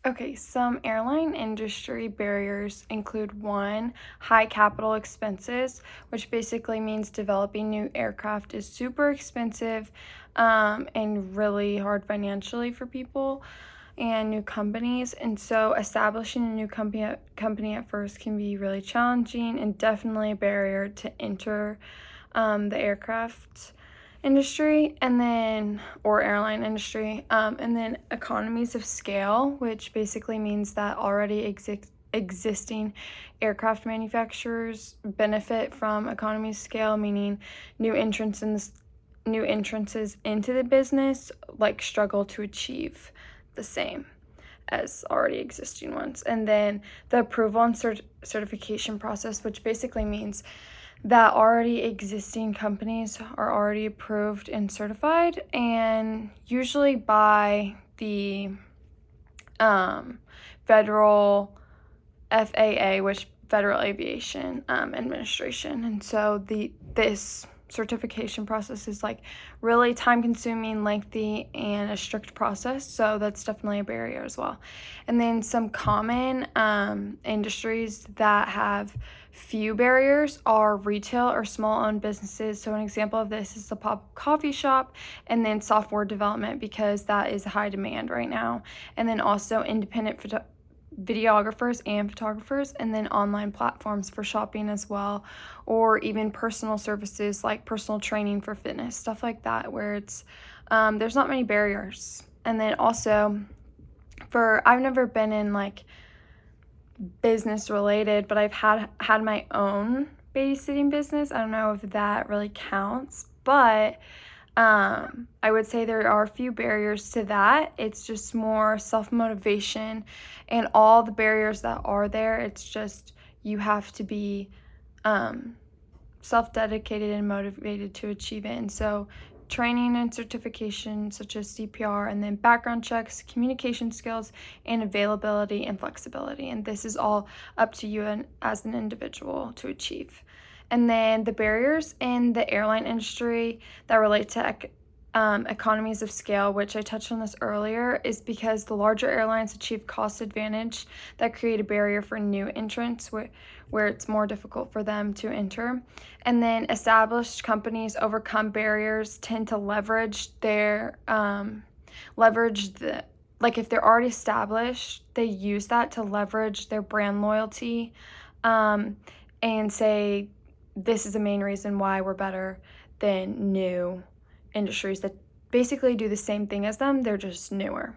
Okay, some airline industry barriers include one, high capital expenses, which basically means developing new aircraft is super expensive and really hard financially for people and new companies. And so establishing a new company at first can be really challenging and definitely a barrier to enter the aircraft industry or airline industry, and then economies of scale, which basically means that already existing aircraft manufacturers benefit from economies of scale, meaning new entrants in this new entrances into the business like struggle to achieve the same as already existing ones. And then the approval and certification process, which basically means that already existing companies are already approved and certified, and usually by the federal FAA, which Federal Aviation Administration. And so this certification process is like really time consuming, lengthy, and a strict process, so that's definitely a barrier as well. And then some common industries that have few barriers are retail or small owned businesses. So an example of this is the pop coffee shop, and then software development, because that is high demand right now. And then also independent videographers and photographers, and then online platforms for shopping as well, or even personal services like personal training for fitness, stuff like that, where it's there's not many barriers. And then also I've never been in like business related, but I've had my own babysitting business. I don't know if that really counts, but I would say there are a few barriers to that. It's just more self-motivation, and all the barriers that are there, it's just you have to be self-dedicated and motivated to achieve it. And so training and certification such as CPR, and then background checks, communication skills, and availability and flexibility. And this is all up to you as an individual to achieve. And then the barriers in the airline industry that relate to economies of scale, which I touched on this earlier, is because the larger airlines achieve cost advantage that create a barrier for new entrants where it's more difficult for them to enter. And then established companies overcome barriers, tend to leverage like if they're already established, they use that to leverage their brand loyalty, and say, this is the main reason why we're better than new industries that basically do the same thing as them, they're just newer.